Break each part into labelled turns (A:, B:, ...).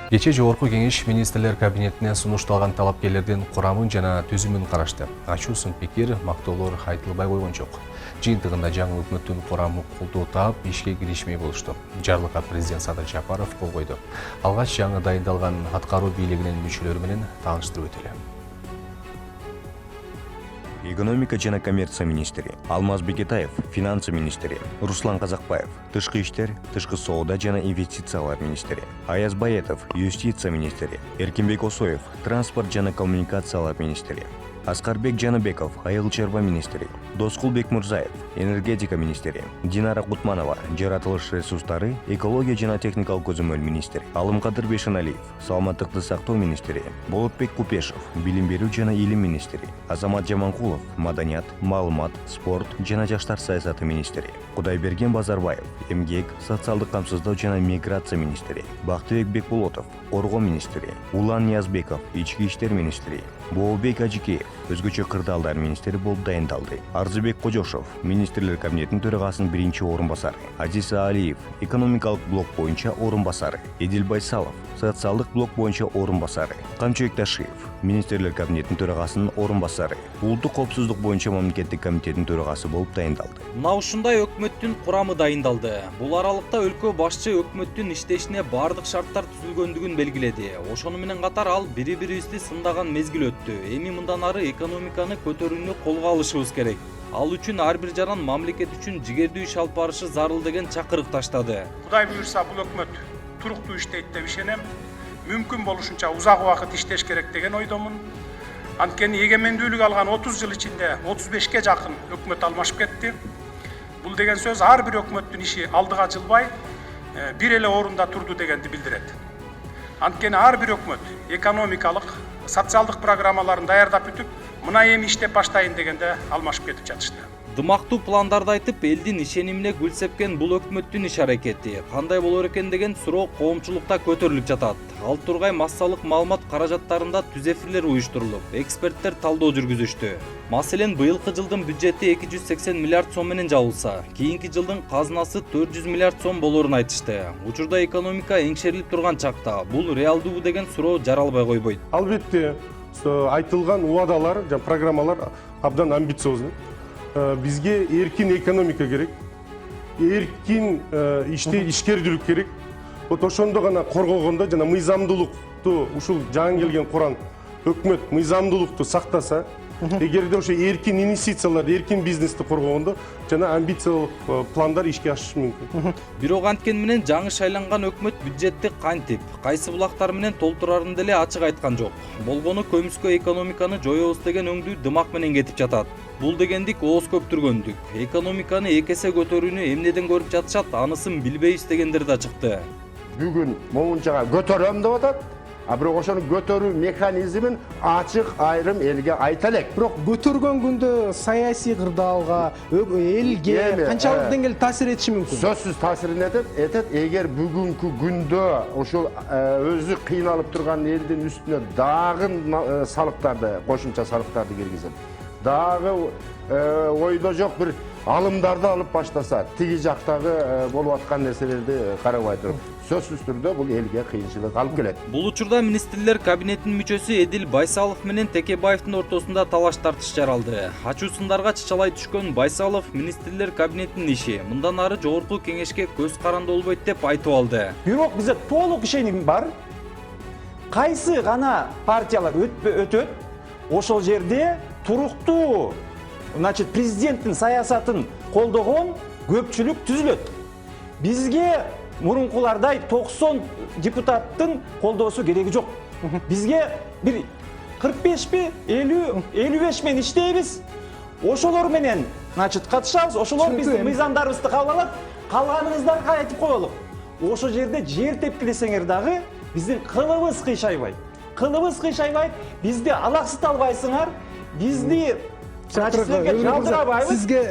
A: Кече Жогорку Кеңеш министрлер кабинетине сунушталган талапкерлердин курамын жана түзүмүн карашты. Ачуу сын-пикир, мактоолор айтылбай койгон жок. Жыйынтыгында жаңы өкмөттүн курамы колдоо таап, ишке киришмей болушту. Жарлыкка президент Садыр Жапаров кол койду. Алгач жаңы дайындалган аткаруу бийлигинин мүчөлөрү менен тааныштырып өтөлү.
B: Экономика жана коммерция министри Алмаз Бекетаев, финансы министри Руслан Казакбаев, тышкы иштер, тышкы соода жана инвестициялар министри Аяз Баетов, юстиция министри Эркинбек Осоев, транспорт жана коммуникациялар министри Аскарбек Жаныбеков, айыл чарба министри Доскулбек Мурзаев, энергетика министри Динара Кутманова, жаратылыш ресурстары, экология жана техникалык көзөмөл министри Алымкадыр Бешеналиев, саламаттыкты сактоо министри Болотбек Купешев, билим берүү жана илим министри Азамат Жаманкулов, маданият, маалымат, спорт жана жаштар саясаты министри Кудайберген Базарбаев, эмгек, социалдык камсыздоо жана миграция министри Бактыбек Бекболотов, коргоо министри Улан Ниязбеков, ички иштер министри Бообек Ажикеев, өзгөчө кырдаалдар министри болуп дайындалды. Арзыбек Кожошов, министрлер кабинетинин төрагасынын биринчи орун басары, Азиса Алиев, экономикалык блок боюнча орун басары, Эдил Байсалов, социалдык блок боюнча орун басары, Камчыбек Ташиев, министрлер кабинетинин төрагасынын орун басары, улуттук коопсуздук боюнча мамлекеттик комитеттин төрагасы болуп дайындалды.
C: Мына ушундай өкмөттүн курамы дайындалды. Бул аралыкта өлкө башчы өкмөттүн иштешине бардык шарттар түзүлгөндүгүн белгиледи. Ошону менен катар ал бири-бирибизди сындаган мезгил өттү. Эми мындан ары экономиканы көтөрүүнү колго алышыбыз керек. Ал үчүн ар бир жаран мамлекет үчүн жигердүү иш алып барышы зарыл деген чакырык таштады.
D: Кудай буюрса бул өкмөт туруктуу иштейт деп ишенем. Мүмкүн болушунча узак убакыт иштеш керек деген ойдомун. Анткени эгемендүүлүк алган 30 жыл ичинде 35ке жакын өкмөт алмашып кетти. Бул деген сөз ар бир өкмөттүн иши алдыга жылбай, бир эле орунда турду дегенди билдирет. Анткени ар бир өкмөт экономикалык, социалдык программаларын даярдап бүтүп, мына эми иштеп баштайын дегенде алмашып кетип жатышты.
C: Дымактуу пландарды айтып, элдин ишенимине гүл сепкен бул өкмөттүн иш аракети кандай болор экен деген суроо коомчулукта көтөрүлүп жатат. Ал тургай массалык маалымат каражаттарында түзефирлер уюштурулуп, эксперттер талдоо жүргүзүштү. Маселен, быйылкы жылдын бюджети 280 миллиард сом менен жабылса, кийинки жылдын казынасы 400 миллиард сом болорун айтышты. Учурда экономика эңшерилип турган чакта бул реалдуу деген суроо жаралбай койбойт.
E: Албетте, айтылган убадалар жана программалар абдан амбициозный. Бизге эркин экономика керек, эркин ишкердүүлүк керек. Вот ошондо гана коргогондо жана мыйзамдуулукту ушул жаңы келген курам өкмөт мыйзамдуулукту сактаса, эгерде ошо эркин инвестициялар, эркин бизнести коргогондо жана амбициялык пландар ишке ашышы мүмкүн.
C: Бирок анткени менен жаңы шайланган өкмөт бюджетти кантип, кайсы булактар менен толтурарын деле ачык айткан жок. Болгону көмүскө экономиканы жоёбуз деген өңдүү дымак менен кетип жатат. Бул дегендик ооз көптүргөндүк. Экономиканы эки эсе көтөрүүнү эмнеден көрүп жатышат, анысын билбейбиз дегендер да чыкты.
F: Бүгүн моунчага көтөрөм деп атат. Бирок ошону көтөрүү механизмин ачык айрым элге айта элек.
G: Бирок көтөргөн күндө саясий кырдаалга, элге канчалык деңгээлде таасир этиши мүмкүн?
F: Сөзсүз таасирин этет. Эгер бүгүнкү күндө ошол өзү кыйналып турган элдин үстүнө дагы салыктарды, кошумча салыктарды киргизип, дагы ойдо жок бир алымдарды алып баштаса, тиги жактагы болуп аткан нерселерди карабай туруп, сөзсүз түрдө бул элге кыйынчылык алып келет.
C: Бул учурда министрлер кабинетинин мүчөсү Эдил Байсалов менен Текебаевдин ортосунда талаш тартыш жаралды. Ачуу сындарга чычалай түшкөн Байсалов министрлер кабинетинин иши мындан ары жогорку кеңешке көз каранды болбойт деп айтып алды.
G: Бирок бизде толук ишеним бар. Кайсы гана партиялар өтөт, ошол жерде туруктуу, президенттин саясатын колдогон көпчүлүк түзүлөт. Бизге мурункулардай 90 депутаттын колдоосу кереги жок. Бизге бир 45 55 менен иштейбиз. Ошолор менен катышабыз, ошолор биздин мыйзамдарыбызды кабыл алат. Калганыңыздарды айтып коелук. Ошол жерде жер тепкилесеңер дагы биздин кылыбыз кыйшайбайт. Бизди алаксыта албайсыңар. Бизди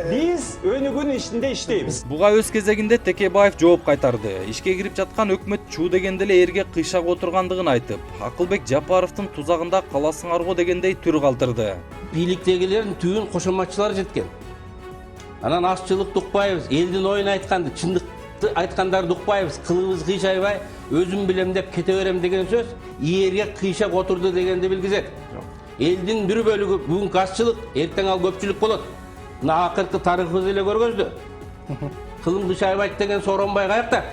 G: биз өнүгүүнүн ичинде иштейбиз.
C: Буга өз кезегинде Текебаев жооп кайтарды. Ишке кирип жаткан өкмөт чуу дегенде эле эрге кыйшак отургандыгын айтып, Акылбек Жапаровдун тузагында каласыңар го дегендей түр калтырды.
H: Бийликтегилердин түбүн кошоматчылар жеткен. Анан азчылыкты укпайбыз, элдин оюн айтканды чындык айткандарды укпайбыз, кылыбыз кыйшайбай, өзүм билем деп кете берем деген сөз ийерге кыйшак отурду дегенди билгизет. Элдин бир бөлүгү бүгүнкү азчылык, эртең ал көпчүлүк болот. Мына акыркы тарыхыбыз эле көргөздү. Кылым кыйшайбайт деген Сооронбай каякта?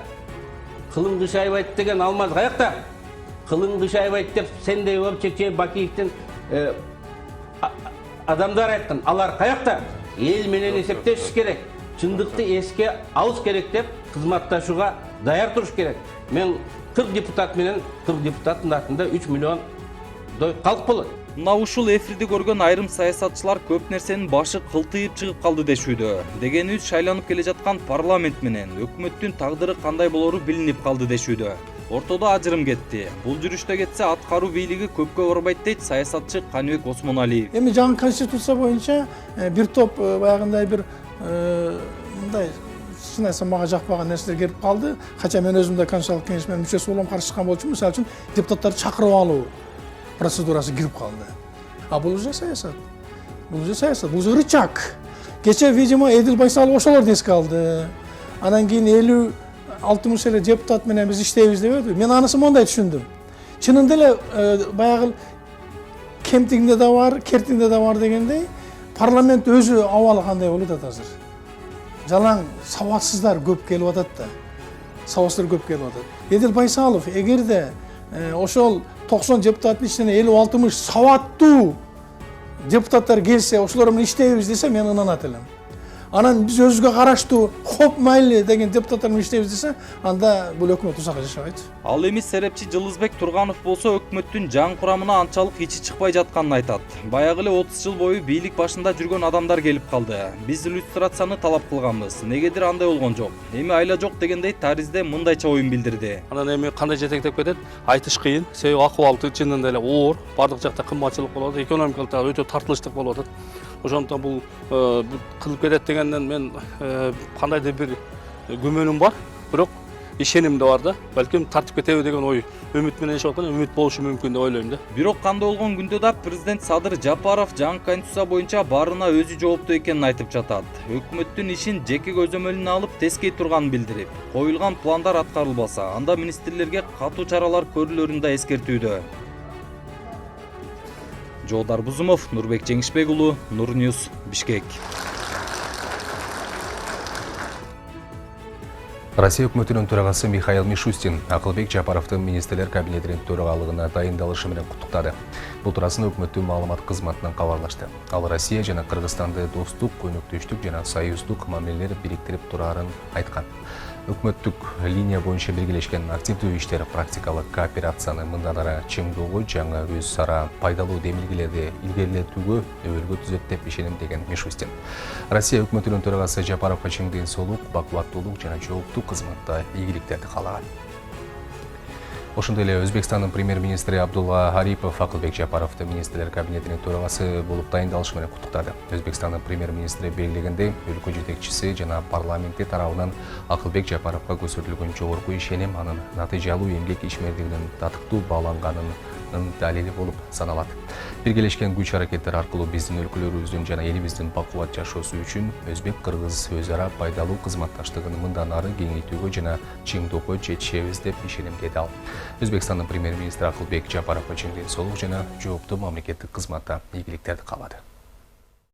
H: Кылым кыйшайбайт деген Алмаз каякта? Кылым кыйшайбайт деп сендей болуп Чечен Бакиевдин адамдар айткан. Алар каякта? Эл менен эсептешиш керек. Чындыкты эске алыш керек деп кызматташууга даяр туруш керек. Мен 40 депутат менен 40 депутаттын артында 3 миллион калк болот.
C: Мына ушул эфирди көргөн айрым саясатчылар көп нерсенин башы кылтыйып чыгып калды дешүүдө. Дегенибиз шайланып келе жаткан парламент менен өкмөттүн тагдыры кандай болору билинип калды дешүүдө. Ортодо ажырым кетти. Бул жүрүштө кетсе аткаруу бийлиги көпкө барбайт дейт саясатчы Каныбек Осмоналиев.
G: Эми жаңы конституция боюнча бир топ баягындай бир мындай чын айтсам мага жакпаган нерселер келип калды. Кача мен өзүм да конституциялык кеңешменин мүчөсү болом, каршы чыккан болчумун. Мисалы үчүн депутаттарды чакырып алуу процедурасы кирип калды. А бул уже саясат. Бул уже рычаг. Кече, видимо, Эдил Байсалов ошолорду эске алды. Анан кийин 56 эле депутат менен биз иштейбиз дебеди. Мен анысын мондай түшүндүм. Чынында эле баягы кемтигинде да бар, кертинде да бар дегендей, парламент өзү абалы кандай болуп атат азыр. Жалаң сабатсыздар көп келип атат да. Сабатсыздар көп келип атат. Эдил Байсалов эгерде ошол 90 депутаттын ичинен 50-60 сабаттуу депутаттар келсе, ошолор менен иштейбиз десе, мен ынанат элем. Анан биз өзүгө караштуу хоп майли деген депутаттар менен иштейбиз десе, анда бул өкмөт узакка жашабайт.
C: Ал эми серепчи Жылызбек Турганов болсо өкмөттүн жаңы курамына анчалык ичи чыкпай жатканын айтат. Баягы эле 30 жыл бою бийлик башында жүргөн адамдар келип калды. Биз иллюстрацияны талап кылганбыз. Негедир андай болгон жок. Эми айла жок дегендей таризде мындайча оюн билдирди.
I: Анан эми кандай жетектеп кетет? Айтыш кыйын. Себеби акыбалты чынында эле оор, бардык жакта кымбатчылык болот, экономикалык өтө тартылыштык болуп атат. Ошондуктан бул кылып кетет дегенден мен кандайдыр бир күмөнүм бар, бирок ишеним да бар да. Балким тартып кетеби деген ой, үмүт менен жашап аткан, үмүт болушу мүмкүн деп ойлойм да.
C: Бирок кандай болгон күндө да президент Садыр Жапаров жаңы конституция боюнча барына өзү жооптуу экенин айтып жатат. Өкмөттүн ишин жеке көзөмөлүнө алып тескей турганын билдирип, коюлган пландар аткарылбаса, анда министрлерге катуу чаралар көрүлөрүн да эскертүүдө. Жолдар Бузумов, Нурбек Жеңишбек уулу, Нур Ньюс, Бишкек.
A: Россия өкмөтүнүн төрагасы Михаил Мишустин Акылбек Жапаровдун министрлер кабинетинин төрагалыгына дайындалышы менен куттуктады. Бул туурасында өкмөттүн маалымат кызматынан кабарлашты. Ал Россия жана Кыргызстанды достук, өнөктөштүк жана союздук мамилелер бириктирип турарын айткан. Өкмөттүк линия боюнча биргелешкен активдүү иштер практикалык кооперацияны мындан ары чыңдоого, жаңы өз ара пайдалуу демилгелерди илгерилетүүгө өбөлгө түзөт деп ишенем деген Мишустин. Россия өкмөтүнүн төрагасы Жапаровго чың ден соолук, бакубаттуулук жана жооптуу кызматта ийгиликтерди каалаган. Ошондой эле Өзбекстандын премьер-министри Абдулла Арипов Акылбек Жапаровду министрлер кабинетинин төрагасы болуп дайындалышы менен куттуктады. Өзбекстандын премьер-министри белгилегендей, өлкө жетекчиси жана парламенти тарабынан Акылбек Жапаровго көрсөтүлгөн жогорку ишеним анын натыйжалуу эмгек ишмердигинин татыктуу бааланганынын далили болуп саналат. Биргелешкен күч аракеттер аркылуу биздин өлкөлөрүбүздүн жана элибиздин бакубат жашоосу үчүн өзбек-кыргыз өз ара пайдалуу кызматташтыгын мындан ары кеңейтүүгө жана чыңдоого жетишебиз деп ишенем, деди ал. Өзбекстандын премьер-министри Акылбек Жапаровго чың ден соолук жана жооптуу мамлекеттик кызматта ийгиликтерди каалады.